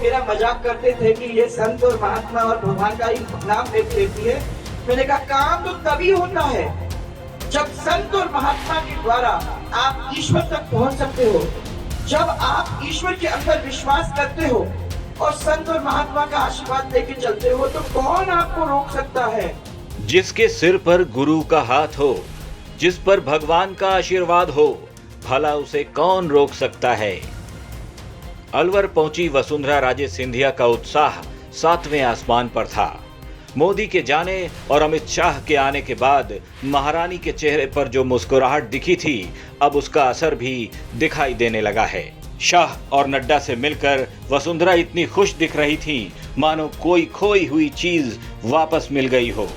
मेरा मजाक करते थे कि ये संत और महात्मा और भगवान का ही नाम लेती है। मैंने कहा काम तो तभी होता है जब संत और महात्मा के द्वारा आप ईश्वर तक पहुंच सकते हो, जब आप ईश्वर के अंदर विश्वास करते हो और संत और महात्मा का आशीर्वाद लेके चलते हो, तो कौन आपको रोक सकता है। जिसके सिर पर गुरु का हाथ हो, जिस पर भगवान का आशीर्वाद हो, भला उसे कौन रोक सकता है। अलवर पहुंची वसुंधरा राजे सिंधिया का उत्साह 7वें आसमान पर था। मोदी के जाने और अमित शाह के आने के बाद महारानी के चेहरे पर जो मुस्कुराहट दिखी थी, अब उसका असर भी दिखाई देने लगा है। शाह और नड्डा से मिलकर वसुंधरा इतनी खुश दिख रही थी मानो कोई खोई हुई चीज वापस मिल गई हो।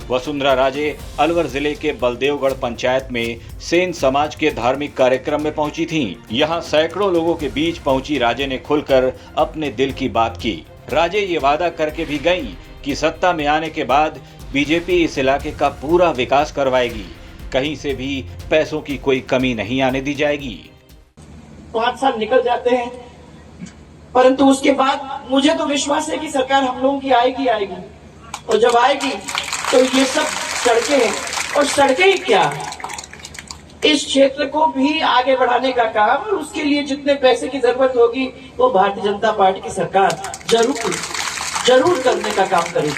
वसुंधरा राजे अलवर जिले के बलदेवगढ़ पंचायत में सेन समाज के धार्मिक कार्यक्रम में पहुंची थीं। यहां सैकड़ों लोगों के बीच पहुंची राजे ने खुलकर अपने दिल की बात की। राजे ये वादा करके भी गईं कि सत्ता में आने के बाद बीजेपी इस इलाके का पूरा विकास करवाएगी, कहीं से भी पैसों की कोई कमी नहीं आने दी जाएगी। 5 साल निकल जाते हैं, परंतु उसके बाद मुझे तो विश्वास है कि सरकार हम लोगों की आएगी, और जब आएगी तो ये सब सड़कें, और सड़कें ही क्या, इस क्षेत्र को भी आगे बढ़ाने का काम, और उसके लिए जितने पैसे की जरूरत होगी वो भारतीय जनता पार्टी की सरकार जरूर करने का काम करेगी।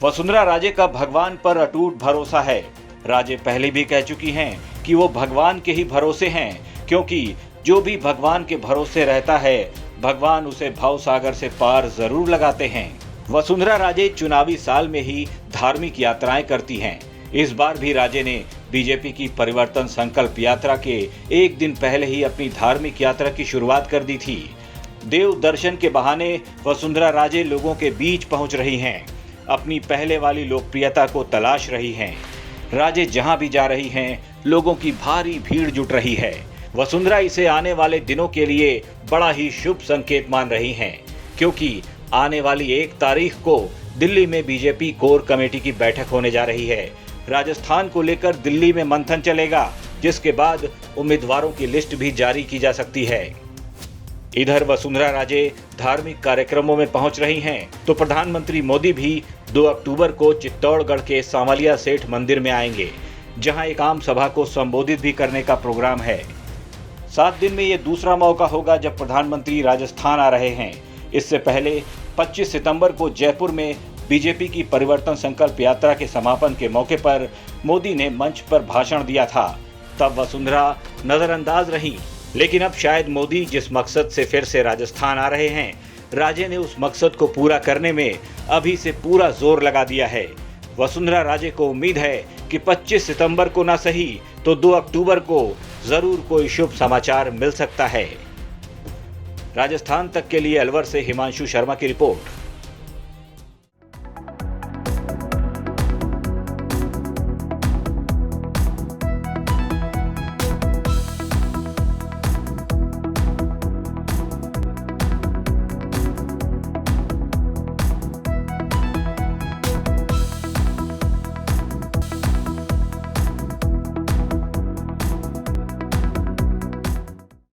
वसुंधरा राजे का भगवान पर अटूट भरोसा है। राजे पहले भी कह चुकी हैं कि वो भगवान के ही भरोसे हैं, क्योंकि जो भी भगवान के भरोसे रहता है, भगवान उसे भव सागर से पार जरूर लगाते हैं। वसुंधरा राजे चुनावी साल में ही धार्मिक यात्राएं करती हैं। इस बार भी राजे ने बीजेपी की परिवर्तन संकल्प यात्रा के एक दिन पहले ही अपनी धार्मिक यात्रा की शुरुआत कर दी थी। देव दर्शन के बहाने वसुंधरा राजे लोगों के बीच पहुंच रही हैं, अपनी पहले वाली लोकप्रियता को तलाश रही हैं। राजे जहां भी जा रही हैं, लोगों की भारी भीड़ जुट रही है। वसुंधरा इसे आने वाले दिनों के लिए बड़ा ही शुभ संकेत मान रही हैं, क्योंकि आने वाली 1 तारीख को दिल्ली में बीजेपी कोर कमेटी की बैठक होने जा रही है। राजस्थान को लेकर दिल्ली में मंथन चलेगा, जिसके बाद उम्मीदवारों की लिस्ट भी जारी की जा सकती है। इधर वसुंधरा राजे धार्मिक कार्यक्रमों में पहुंच रही हैं, तो प्रधानमंत्री मोदी भी 2 अक्टूबर को चित्तौड़गढ़ के सांवलिया सेठ मंदिर में आएंगे, जहां एक आम सभा को संबोधित भी करने का प्रोग्राम है। 7 दिन में ये दूसरा मौका होगा जब प्रधानमंत्री राजस्थान आ रहे हैं। इससे पहले 25 सितंबर को जयपुर में बीजेपी की परिवर्तन संकल्प यात्रा के समापन के मौके पर मोदी ने मंच पर भाषण दिया था, तब वसुंधरा नजरअंदाज रही। लेकिन अब शायद मोदी जिस मकसद से फिर से राजस्थान आ रहे हैं, राजे ने उस मकसद को पूरा करने में अभी से पूरा जोर लगा दिया है। वसुंधरा राजे को उम्मीद है कि 25 सितंबर को ना सही तो 2 अक्टूबर को जरूर कोई शुभ समाचार मिल सकता है। राजस्थान तक के लिए अलवर से हिमांशु शर्मा की रिपोर्ट।